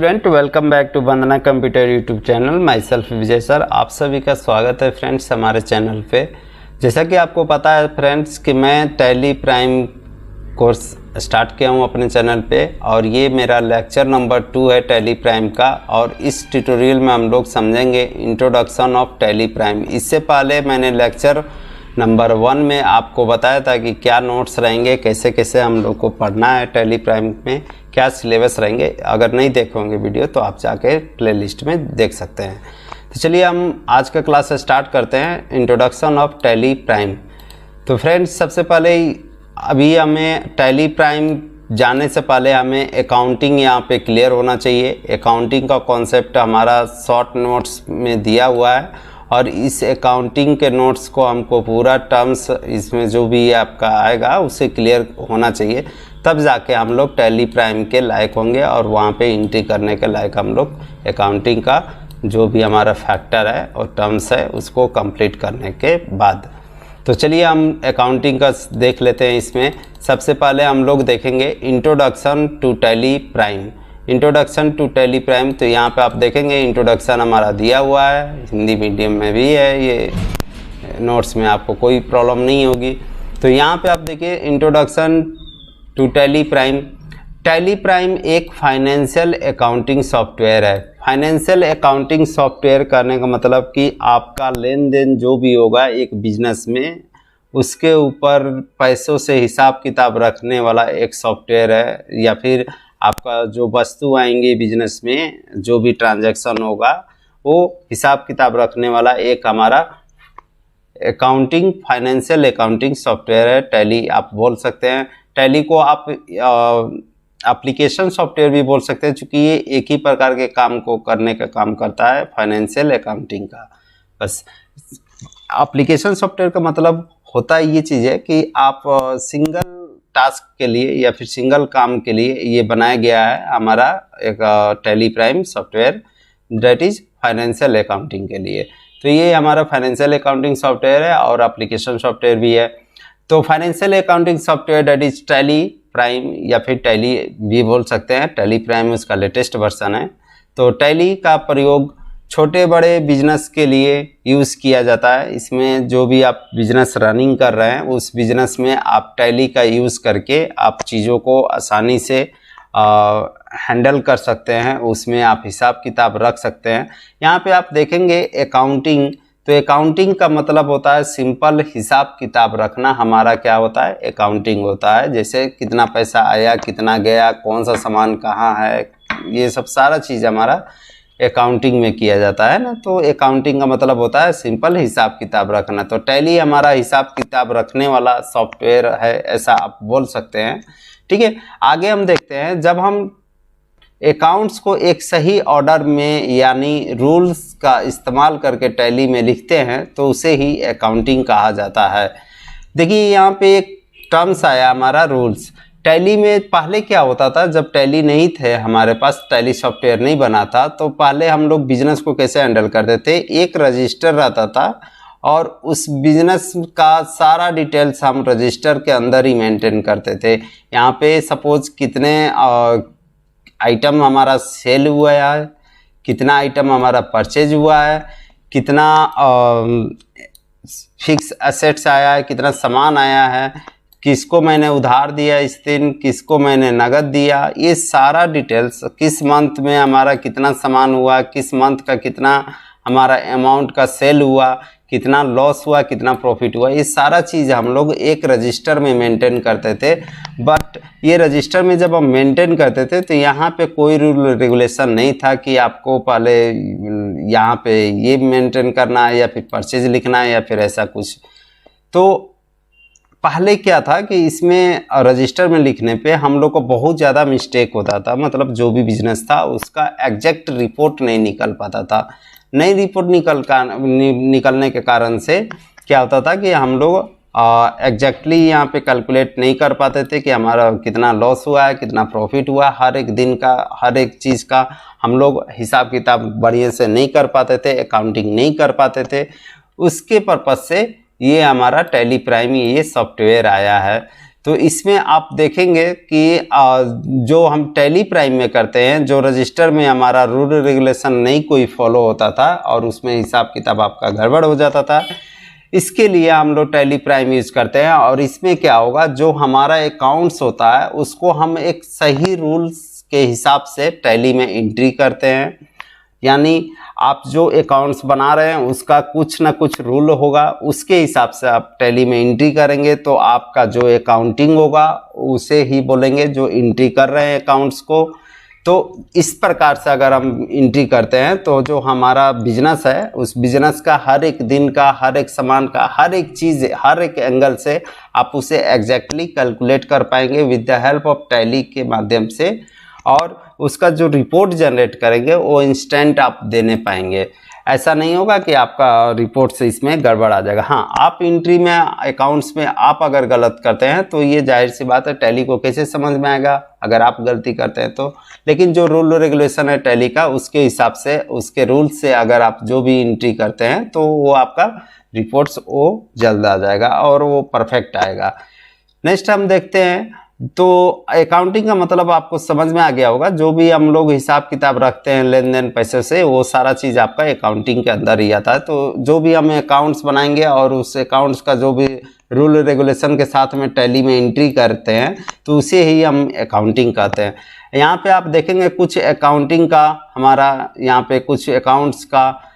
Student, welcome back to Vandana computer YouTube channel. Myself Vijay sir, आप सभी का स्वागत है फ्रेंड्स हमारे चैनल पे। जैसा कि आपको पता है फ्रेंड्स कि मैं टैली प्राइम कोर्स स्टार्ट किया हूँ अपने चैनल पे, और ये मेरा लेक्चर नंबर 2 है टैली प्राइम का। और इस ट्यूटोरियल में हम लोग समझेंगे इंट्रोडक्शन ऑफ टैली प्राइम। इससे पहले मैंने लेक्चर नंबर 1 में आपको बताया था कि क्या नोट्स रहेंगे, कैसे कैसे हम लोग को पढ़ना है टैली प्राइम में, क्या सिलेबस रहेंगे। अगर नहीं देखोगे वीडियो तो आप जाके प्लेलिस्ट में देख सकते हैं। तो चलिए हम आज का क्लास स्टार्ट करते हैं, इंट्रोडक्शन ऑफ टैली प्राइम। तो फ्रेंड्स, सबसे पहले अभी हमें टैली प्राइम जाने से पहले हमें अकाउंटिंग यहाँ पे क्लियर होना चाहिए। अकाउंटिंग का कॉन्सेप्ट हमारा शॉर्ट नोट्स में दिया हुआ है, और इस अकाउंटिंग के नोट्स को हमको पूरा टर्म्स इसमें जो भी आपका आएगा उसे क्लियर होना चाहिए, तब जाके हम लोग टैली प्राइम के लायक होंगे और वहाँ पे एंट्री करने के लायक हम लोग अकाउंटिंग का जो भी हमारा फैक्टर है और टर्म्स है उसको कंप्लीट करने के बाद। तो चलिए हम अकाउंटिंग का देख लेते हैं। इसमें सबसे पहले हम लोग देखेंगे introduction to Tally Prime. Introduction to Tally Prime, तो यहाँ पे आप देखेंगे इंट्रोडक्शन हमारा दिया हुआ है, हिंदी मीडियम में भी है, ये नोट्स में आपको कोई प्रॉब्लम नहीं होगी। तो यहाँ पे आप देखिए introduction to Tally Prime. Tally Prime एक फाइनेंशियल अकाउंटिंग सॉफ्टवेयर है। फाइनेंशियल अकाउंटिंग सॉफ्टवेयर करने का मतलब कि आपका लेन देन जो भी होगा एक बिजनेस में, उसके ऊपर पैसों से हिसाब किताब रखने वाला एक सॉफ्टवेयर है, या फिर आपका जो वस्तु आएंगी बिजनेस में, जो भी ट्रांजैक्शन होगा वो हिसाब किताब रखने वाला एक हमारा अकाउंटिंग फाइनेंशियल अकाउंटिंग सॉफ्टवेयर है। टैली आप बोल सकते हैं। टैली को आप एप्लीकेशन सॉफ्टवेयर भी बोल सकते हैं, क्योंकि ये एक ही प्रकार के काम को करने का काम करता है, फाइनेंशियल अकाउंटिंग का। बस एप्लीकेशन सॉफ्टवेयर का मतलब होता है ये चीज़ है कि आप सिंगल टास्क के लिए या फिर सिंगल काम के लिए ये बनाया गया है हमारा एक tally prime software, that is financial accounting के लिए। तो ये हमारा फाइनेंशियल अकाउंटिंग सॉफ्टवेयर है और एप्लीकेशन सॉफ्टवेयर भी है। तो financial accounting software that is tally prime, या फिर टैली भी बोल सकते हैं। टैली प्राइम उसका लेटेस्ट वर्जन है। तो टैली का प्रयोग छोटे बड़े बिजनेस के लिए यूज़ किया जाता है। इसमें जो भी आप बिजनेस रनिंग कर रहे हैं उस बिजनेस में आप टैली का यूज़ करके आप चीज़ों को आसानी से हैंडल कर सकते हैं, उसमें आप हिसाब किताब रख सकते हैं। यहाँ पे आप देखेंगे अकाउंटिंग, तो अकाउंटिंग का मतलब होता है सिंपल हिसाब किताब रखना। हमारा क्या होता है, अकाउंटिंग होता है। जैसे कितना पैसा आया, कितना गया, कौन सा सामान कहाँ है, ये सब सारा चीज़ हमारा अकाउंटिंग में किया जाता है ना। तो अकाउंटिंग का मतलब होता है सिंपल हिसाब किताब रखना। तो टैली हमारा हिसाब किताब रखने वाला सॉफ्टवेयर है, ऐसा आप बोल सकते हैं। ठीक है, आगे हम देखते हैं। जब हम अकाउंट्स को एक सही ऑर्डर में यानी रूल्स का इस्तेमाल करके टैली में लिखते हैं तो उसे ही अकाउंटिंग कहा जाता है। देखिए यहाँ पे एक टर्म्स आया हमारा रूल्स। टैली में पहले क्या होता था, जब टैली नहीं थे हमारे पास, टैली सॉफ्टवेयर नहीं बना था, तो पहले हम लोग बिजनेस को कैसे हैंडल करते थे। एक रजिस्टर रहता था और उस बिजनेस का सारा डिटेल्स हम रजिस्टर के अंदर ही मेंटेन करते थे। यहाँ पे सपोज कितने आइटम हमारा सेल हुआ है, कितना आइटम हमारा परचेज हुआ है, कितना फिक्स एसेट्स आया है, कितना सामान आया है, किसको मैंने उधार दिया इस दिन, किसको मैंने नगद दिया, ये सारा डिटेल्स, किस मंथ में हमारा कितना सामान हुआ, किस मंथ का कितना हमारा अमाउंट का सेल हुआ, कितना लॉस हुआ, कितना प्रॉफिट हुआ, ये सारा चीज़ हम लोग एक रजिस्टर में मेंटेन करते थे। बट ये रजिस्टर में जब हम मेंटेन करते थे तो यहाँ पे कोई रूल रेगुलेशन नहीं था कि आपको पहले यहाँ पे ये मेंटेन करना है या फिर परचेज लिखना है या फिर ऐसा कुछ। तो पहले क्या था कि इसमें रजिस्टर में लिखने पे हम लोग को बहुत ज़्यादा मिस्टेक होता था। मतलब जो भी बिजनेस था उसका एग्जैक्ट रिपोर्ट नहीं निकल पाता था। नई रिपोर्ट निकलने के कारण से क्या होता था कि हम लोग एग्जैक्टली यहाँ पे कैलकुलेट नहीं कर पाते थे कि हमारा कितना लॉस हुआ है, कितना प्रॉफिट हुआ, हर एक दिन का, हर एक चीज़ का हम लोग हिसाब किताब बढ़िया से नहीं कर पाते थे, अकाउंटिंग नहीं कर पाते थे। उसके पर्पज़ से ये हमारा टैली प्राइम ये सॉफ्टवेयर आया है। तो इसमें आप देखेंगे कि जो हम टैली प्राइम में करते हैं, जो रजिस्टर में हमारा रूल रेगुलेशन नहीं कोई फॉलो होता था और उसमें हिसाब किताब आपका गड़बड़ हो जाता था, इसके लिए हम लोग टैली प्राइम यूज करते हैं। और इसमें क्या होगा, जो हमारा अकाउंट्स होता है उसको हम एक सही रूल्स के हिसाब से टैली में एंट्री करते हैं। यानी आप जो अकाउंट्स बना रहे हैं उसका कुछ ना कुछ रूल होगा, उसके हिसाब से आप टैली में एंट्री करेंगे तो आपका जो अकाउंटिंग होगा उसे ही बोलेंगे जो एंट्री कर रहे हैं अकाउंट्स को। तो इस प्रकार से अगर हम एंट्री करते हैं तो जो हमारा बिजनेस है उस बिजनेस का हर एक दिन का, हर एक सामान का, हर एक चीज़, हर एक एंगल से आप उसे एग्जैक्टली कैलकुलेट कर पाएंगे with the help of tally के माध्यम से। और उसका जो रिपोर्ट जनरेट करेंगे वो इंस्टेंट आप देने पाएंगे। ऐसा नहीं होगा कि आपका रिपोर्ट से इसमें गड़बड़ आ जाएगा। हाँ, आप एंट्री में, अकाउंट्स में आप अगर गलत करते हैं तो ये जाहिर सी बात है टैली को कैसे समझ में आएगा अगर आप गलती करते हैं तो। लेकिन जो रूल रेगुलेशन है टैली का, उसके हिसाब से, उसके रूल से अगर आप जो भी एंट्री करते हैं तो वो आपका रिपोर्ट्स वो जल्द आ जाएगा और वो परफेक्ट आएगा। नेक्स्ट हम देखते हैं, तो अकाउंटिंग का मतलब आपको समझ में आ गया होगा। जो भी हम लोग हिसाब किताब रखते हैं लेन देन पैसे से, वो सारा चीज़ आपका अकाउंटिंग के अंदर ही आता है। तो जो भी हम अकाउंट्स बनाएंगे और उस अकाउंट्स का जो भी रूल रेगुलेशन के साथ में टैली में एंट्री करते हैं तो उसे ही हम अकाउंटिंग कहते हैं। यहाँ पे आप देखेंगे कुछ अकाउंटिंग का, हमारा यहाँ पे कुछ अकाउंट्स का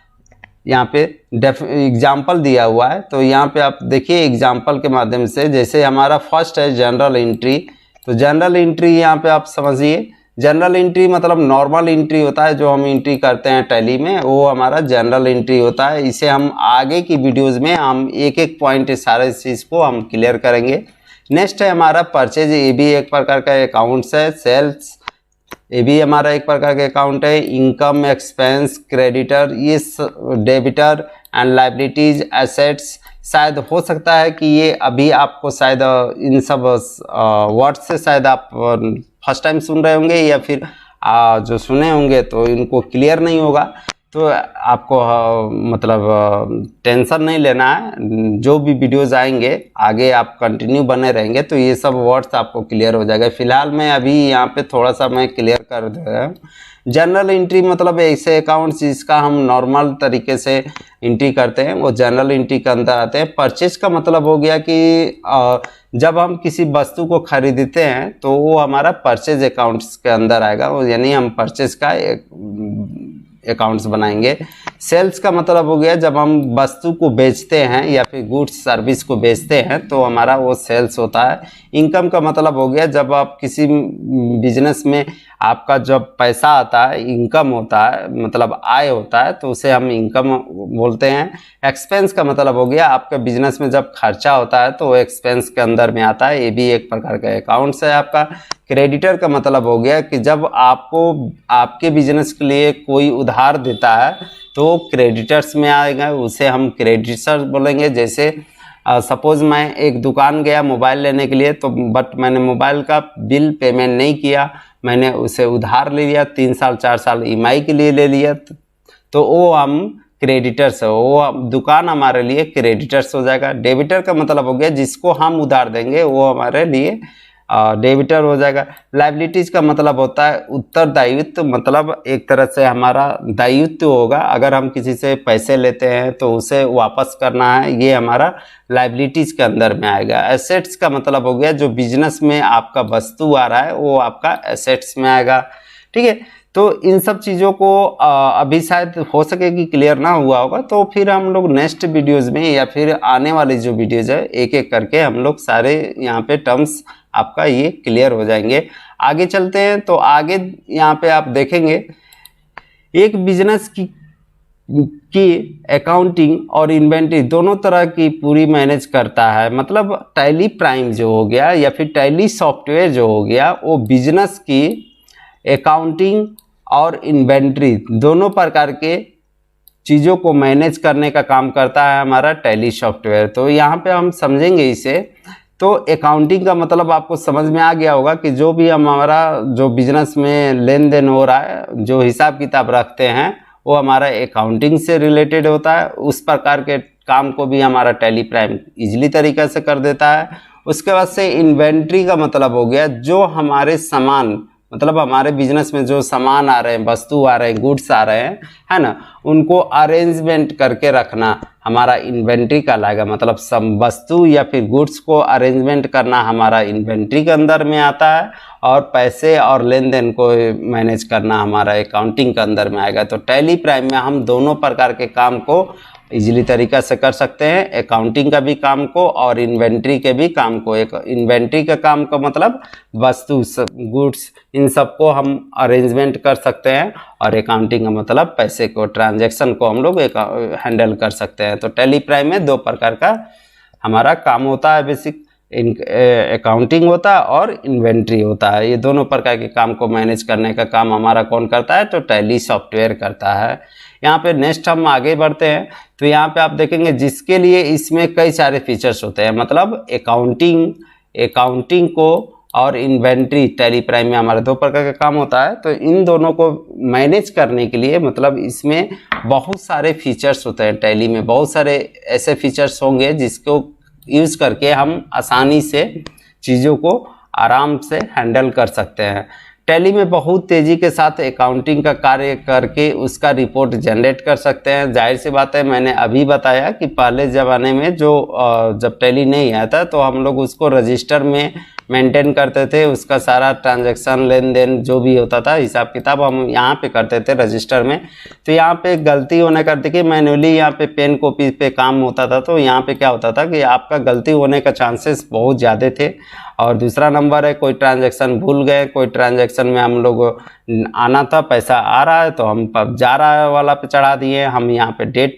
यहाँ पे एग्जाम्पल दिया हुआ है। तो यहाँ पे आप देखिए एग्जाम्पल के माध्यम से, जैसे हमारा फर्स्ट है जनरल एंट्री। तो जनरल एंट्री यहाँ पे आप समझिए, जनरल एंट्री मतलब नॉर्मल एंट्री होता है जो हम एंट्री करते हैं टैली में, वो हमारा जनरल एंट्री होता है। इसे हम आगे की वीडियोस में हम एक एक पॉइंट सारे चीज़ को हम क्लियर करेंगे। नेक्स्ट है हमारा परचेज, ये भी एक प्रकार का अकाउंट्स है। सेल्स, ये भी हमारा एक प्रकार का अकाउंट है। इनकम, एक्सपेंस, क्रेडिटर, ये डेबिटर एंड लाइबिलिटीज, एसेट्स। शायद हो सकता है कि ये अभी आपको शायद इन सब वर्ड से शायद आप फर्स्ट टाइम सुन रहे होंगे या फिर जो सुने होंगे तो इनको क्लियर नहीं होगा। तो आपको मतलब टेंशन नहीं लेना है, जो भी वीडियोज़ आएंगे आगे आप कंटिन्यू बने रहेंगे तो ये सब वर्ड्स आपको क्लियर हो जाएगा। फिलहाल मैं अभी यहाँ पे थोड़ा सा मैं क्लियर कर दे रहा हूँ। जनरल एंट्री मतलब ऐसे अकाउंट्स जिसका हम नॉर्मल तरीके से एंट्री करते हैं वो जनरल एंट्री के अंदर आते हैं। परचेज का मतलब हो गया कि जब हम किसी वस्तु को खरीदते हैं तो वो हमारा परचेज अकाउंट्स के अंदर आएगा, यानी हम परचेज का अकाउंट्स बनाएंगे। सेल्स का मतलब हो गया जब हम वस्तु को बेचते हैं या फिर गुड्स सर्विस को बेचते हैं तो हमारा वो सेल्स होता है। इनकम का मतलब हो गया जब आप किसी बिजनेस में आपका जब पैसा आता है, इनकम होता है, मतलब आय होता है, तो उसे हम इनकम बोलते हैं। एक्सपेंस का मतलब हो गया आपके बिजनेस में जब खर्चा होता है तो वो एक्सपेंस के अंदर में आता है, ये भी एक प्रकार का अकाउंट्स है आपका। क्रेडिटर का मतलब हो गया कि जब आपको आपके बिजनेस के लिए कोई उधार देता है तो क्रेडिटर्स में आएगा, उसे हम क्रेडिटर्स बोलेंगे। जैसे सपोज़ मैं एक दुकान गया मोबाइल लेने के लिए, तो बट मैंने मोबाइल का बिल पेमेंट नहीं किया, मैंने उसे उधार ले लिया, 3 साल 4 साल EMI के लिए ले लिया, तो वो हम क्रेडिटर्स है, वो दुकान हमारे लिए क्रेडिटर्स हो जाएगा। डेबिटर का मतलब हो गया जिसको हम उधार देंगे वो हमारे लिए डेबिटर हो जाएगा। लायबिलिटीज़ का मतलब होता है उत्तरदायित्व, मतलब एक तरह से हमारा दायित्व होगा, अगर हम किसी से पैसे लेते हैं तो उसे वापस करना है, ये हमारा लायबिलिटीज़ के अंदर में आएगा। एसेट्स का मतलब हो गया जो बिजनेस में आपका वस्तु आ रहा है वो आपका एसेट्स में आएगा। ठीक है, तो इन सब चीज़ों को अभी शायद हो सके कि क्लियर ना हुआ होगा, तो फिर हम लोग नेक्स्ट वीडियोज़ में या फिर आने वाली जो वीडियोज़ है एक एक करके हम लोग सारे यहाँ पे टर्म्स आपका ये क्लियर हो जाएंगे। आगे चलते हैं, तो आगे यहाँ पे आप देखेंगे एक बिजनेस की अकाउंटिंग और इन्वेंटरी दोनों तरह की पूरी मैनेज करता है। मतलब टैली प्राइम जो हो गया या फिर टैली सॉफ्टवेयर जो हो गया वो बिजनेस की अकाउंटिंग और इन्वेंटरी दोनों प्रकार के चीज़ों को मैनेज करने का काम करता है हमारा टैली सॉफ्टवेयर। तो यहाँ पे हम समझेंगे इसे। तो अकाउंटिंग का मतलब आपको समझ में आ गया होगा कि जो भी हमारा जो बिजनेस में लेन देन हो रहा है, जो हिसाब किताब रखते हैं वो हमारा अकाउंटिंग से रिलेटेड होता है। उस प्रकार के काम को भी हमारा टैली प्राइम इजीली तरीके से कर देता है। उसके बाद से इन्वेंट्री का मतलब हो गया जो हमारे सामान, मतलब हमारे बिजनेस में जो सामान आ रहे हैं, वस्तु आ रहे हैं, गुड्स आ रहे हैं, है ना, उनको अरेंजमेंट करके रखना हमारा इन्वेंट्री कहलाएगा। मतलब सब वस्तु या फिर गुड्स को अरेंजमेंट करना हमारा इन्वेंट्री के अंदर में आता है, और पैसे और लेन देन को मैनेज करना हमारा अकाउंटिंग के अंदर में आएगा। तो टैली प्राइम में हम दोनों प्रकार के काम को इजीली तरीका से कर सकते हैं, अकाउंटिंग का भी काम को और इन्वेंट्री के भी काम को। एक इन्वेंट्री का काम का मतलब वस्तु, गुड्स, इन सबको हम अरेंजमेंट कर सकते हैं, और अकाउंटिंग का मतलब पैसे को, ट्रांजैक्शन को हम लोग हैंडल कर सकते हैं। तो टैली प्राइम में दो प्रकार का हमारा काम होता है, बेसिक अकाउंटिंग होता है और इन्वेंट्री होता है। ये दोनों प्रकार के काम को मैनेज करने का काम हमारा कौन करता है? तो टैली सॉफ्टवेयर करता है। यहाँ पे नेक्स्ट हम आगे बढ़ते हैं, तो यहाँ पे आप देखेंगे जिसके लिए इसमें कई सारे फीचर्स होते हैं, मतलब अकाउंटिंग को और इन्वेंट्री टैली प्राइम में हमारे दो प्रकार का काम होता है। तो इन दोनों को मैनेज करने के लिए मतलब इसमें बहुत सारे फीचर्स होते हैं। टैली में बहुत सारे ऐसे फीचर्स होंगे जिसको यूज़ करके हम आसानी से चीज़ों को आराम से हैंडल कर सकते हैं। टैली में बहुत तेज़ी के साथ अकाउंटिंग का कार्य करके उसका रिपोर्ट जनरेट कर सकते हैं। जाहिर सी बात है, मैंने अभी बताया कि पहले ज़माने में जब टैली नहीं आया था तो हम लोग उसको रजिस्टर में मेंटेन करते थे, उसका सारा ट्रांजैक्शन, लेन देन जो भी होता था, हिसाब किताब हम यहाँ पे करते थे रजिस्टर में। तो यहाँ पे गलती होने का, देखिए मैनुअली यहाँ पे पेन कॉपी पे काम होता था, तो यहाँ पे क्या होता था कि आपका गलती होने का चांसेस बहुत ज़्यादा थे। और दूसरा नंबर है, कोई ट्रांजैक्शन भूल गए, कोई ट्रांजैक्शन में हम लोग आना था, पैसा आ रहा है तो हम जा रहा है वाला पे चढ़ा दिए, हम यहाँ पे डेट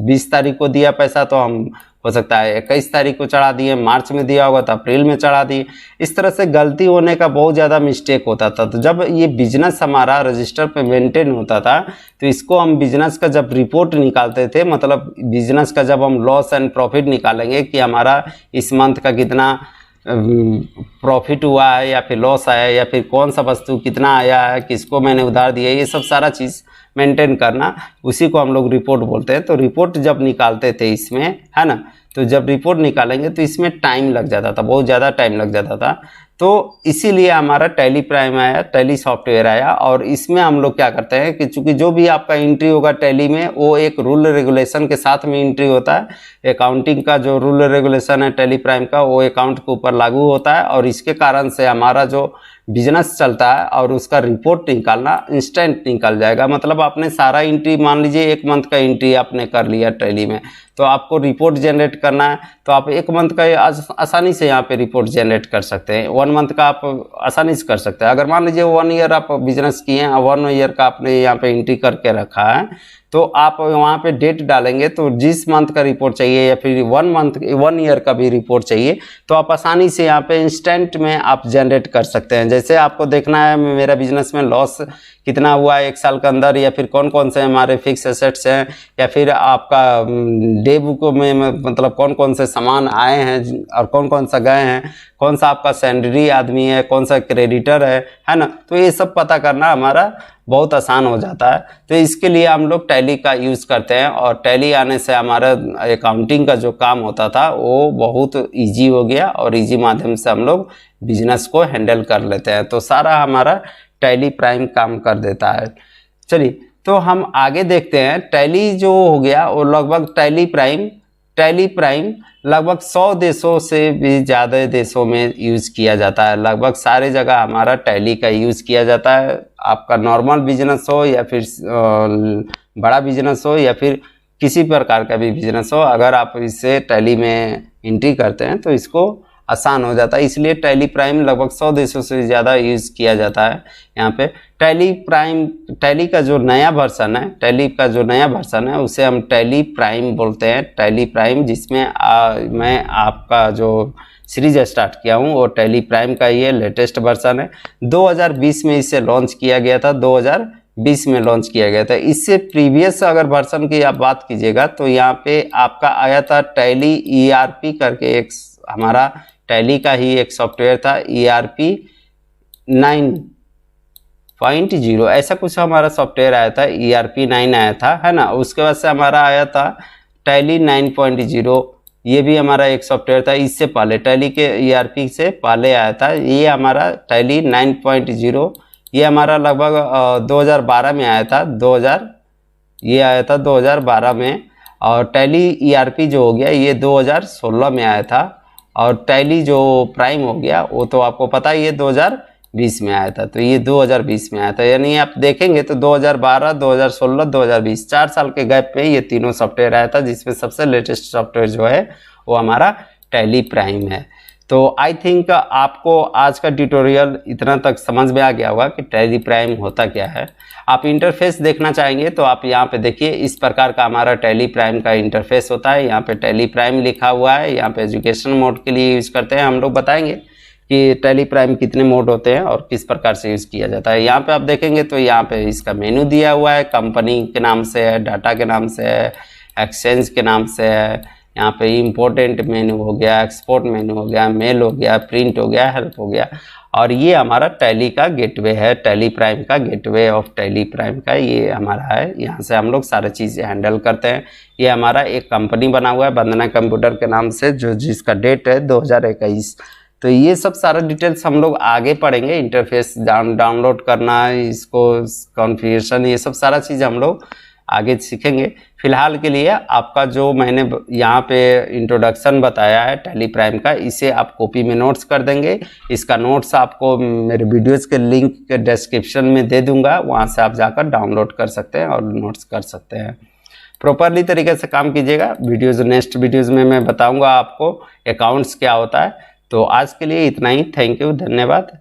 20 तारीख को दिया पैसा तो हम हो सकता है 21 तारीख को चढ़ा दिए, मार्च में दिया होगा तो अप्रैल में चढ़ा दिए। इस तरह से गलती होने का बहुत ज़्यादा मिस्टेक होता था। तो जब ये बिजनेस हमारा रजिस्टर पे मेंटेन होता था तो इसको हम बिजनेस का जब रिपोर्ट निकालते थे, मतलब बिजनेस का जब हम लॉस एंड प्रॉफिट निकालेंगे कि हमारा इस मंथ का कितना प्रॉफिट हुआ है या फिर लॉस आया है, या फिर कौन सा वस्तु कितना आया है, किसको मैंने उधार दिया, ये सब सारा चीज़ मेंटेन करना, उसी को हम लोग रिपोर्ट बोलते हैं। तो रिपोर्ट जब निकालते थे इसमें, है ना, तो जब रिपोर्ट निकालेंगे तो इसमें टाइम लग जाता था, बहुत ज़्यादा टाइम लग जाता था। तो इसीलिए हमारा टैली प्राइम आया, टैली सॉफ्टवेयर आया। और इसमें हम लोग क्या करते हैं कि चूँकि जो भी आपका एंट्री होगा टैली में, वो एक रूल रेगुलेशन के साथ में एंट्री होता है। अकाउंटिंग का जो रूल रेगुलेशन है टैली प्राइम का, वो अकाउंट के ऊपर लागू होता है, और इसके कारण से हमारा जो बिजनेस चलता है और उसका रिपोर्ट निकालना इंस्टेंट निकल जाएगा। मतलब आपने सारा एंट्री, मान लीजिए 1 मंथ का एंट्री आपने कर लिया टैली में, तो आपको रिपोर्ट जनरेट करना है, तो आप 1 मंथ का आसानी से यहाँ पे रिपोर्ट जनरेट कर सकते हैं। 1 मंथ का आप आसानी से कर सकते हैं। अगर मान लीजिए 1 ईयर आप बिजनेस किए हैं, 1 ईयर का आपने यहाँ पे एंट्री करके रखा है, तो आप वहाँ पे डेट डालेंगे, तो जिस मंथ का रिपोर्ट चाहिए या फिर 1 ईयर का भी रिपोर्ट चाहिए, तो आप आसानी से यहाँ पे इंस्टेंट में आप जनरेट कर सकते हैं। जैसे आपको देखना है मेरा बिजनेस में लॉस कितना हुआ है 1 साल के अंदर, या फिर कौन कौन से हमारे फिक्स एसेट्स हैं, या फिर आपका डे बुक में मतलब कौन कौन से सामान आए हैं और कौन कौन सा गए हैं, कौन सा आपका सैलरी आदमी है, कौन सा क्रेडिटर है ना, तो ये सब पता करना हमारा बहुत आसान हो जाता है। तो इसके लिए हम लोग टैली का यूज़ करते हैं, और टैली आने से हमारा अकाउंटिंग का जो काम होता था वो बहुत इजी हो गया, और इजी माध्यम से हम लोग बिजनेस को हैंडल कर लेते हैं। तो सारा हमारा टैली प्राइम काम कर देता है। चलिए तो हम आगे देखते हैं। टैली जो हो गया वो लगभग टैली प्राइम लगभग 100 देशों से भी ज़्यादा देशों में यूज़ किया जाता है। लगभग सारे जगह हमारा टैली का यूज़ किया जाता है। आपका नॉर्मल बिजनेस हो या फिर बड़ा बिजनेस हो या फिर किसी प्रकार का भी बिजनेस हो, अगर आप इससे टैली में एंट्री करते हैं तो इसको आसान हो जाता है। इसलिए टैली प्राइम लगभग 100 देशों से ज़्यादा यूज़ किया जाता है। यहाँ पे टैली का जो नया वर्सन है उसे हम टैली प्राइम बोलते हैं। टैली प्राइम, जिसमें मैं आपका जो सीरीज स्टार्ट किया हूँ वो टैली प्राइम का ये लेटेस्ट वर्सन है। 2020 में इसे लॉन्च किया गया था, 2020 में लॉन्च किया गया था। इससे प्रीवियस अगर वर्सन की आप बात कीजिएगा तो यहाँ पे आपका आया था टैली ERP करके, एक हमारा टैली का ही एक सॉफ्टवेयर था, ERP 9.0 ऐसा कुछ हमारा सॉफ्टवेयर आया था, ERP 9 आया था, है ना। उसके बाद से हमारा आया था टैली 9.0, ये भी हमारा एक सॉफ्टवेयर था, इससे पहले टैली के ERP से पहले आया था। ये हमारा टैली 9.0, ये हमारा लगभग 2012 में आया था, ये आया था 2012 में। और टैली ERP जो हो गया ये 2016 में आया था। और टैली जो प्राइम हो गया वो तो आपको पता ही है 2020 में आया था। तो ये 2020 में आया था, यानी आप देखेंगे तो 2012, 2016, 2020 4 साल के गैप पे ये तीनों सॉफ्टवेयर आया था, जिसमें सबसे लेटेस्ट सॉफ्टवेयर जो है वो हमारा टैली प्राइम है। तो आई थिंक आपको आज का ट्यूटोरियल इतना तक समझ में आ गया होगा कि टैली प्राइम होता क्या है। आप इंटरफेस देखना चाहेंगे तो आप यहाँ पे देखिए, इस प्रकार का हमारा टैली प्राइम का इंटरफेस होता है। यहाँ पे टैली प्राइम लिखा हुआ है, यहाँ पे एजुकेशन मोड के लिए यूज़ करते हैं। हम लोग बताएंगे कि टैली प्राइम कितने मोड होते हैं और किस प्रकार से यूज़ किया जाता है। यहाँ पे आप देखेंगे तो यहाँ पे इसका मेनू दिया हुआ है, कंपनी के नाम से है, डाटा के नाम से है, एक्सचेंज के नाम से है। यहाँ पे इम्पोर्टेंट मेनू हो गया, एक्सपोर्ट मेनू हो गया, मेल हो गया, प्रिंट हो गया, हेल्प हो गया। और ये हमारा टैली का गेटवे है, टैली प्राइम का गेटवे ऑफ टैली प्राइम का ये हमारा है। यहाँ से हम लोग सारी चीज़ें हैंडल करते हैं। ये हमारा एक कंपनी बना हुआ है वंदना कंप्यूटर के नाम से, जिसका डेट है 2021। तो ये सब सारा डिटेल्स हम लोग आगे पढ़ेंगे। इंटरफेस डाउनलोड करना, इसको कॉन्फ़िगरेशन, ये सब सारा चीज़ हम लोग आगे सीखेंगे। फिलहाल के लिए आपका जो मैंने यहाँ पे इंट्रोडक्शन बताया है टैली प्राइम का, इसे आप कॉपी में नोट्स कर देंगे। इसका नोट्स आपको मेरे वीडियोस के लिंक के डिस्क्रिप्शन में दे दूंगा, वहाँ से आप जाकर डाउनलोड कर सकते हैं और नोट्स कर सकते हैं। प्रॉपरली तरीके से काम कीजिएगा। नेक्स्ट वीडियोज़ में मैं बताऊँगा आपको अकाउंट्स क्या होता है। तो आज के लिए इतना ही। थैंक यू, धन्यवाद।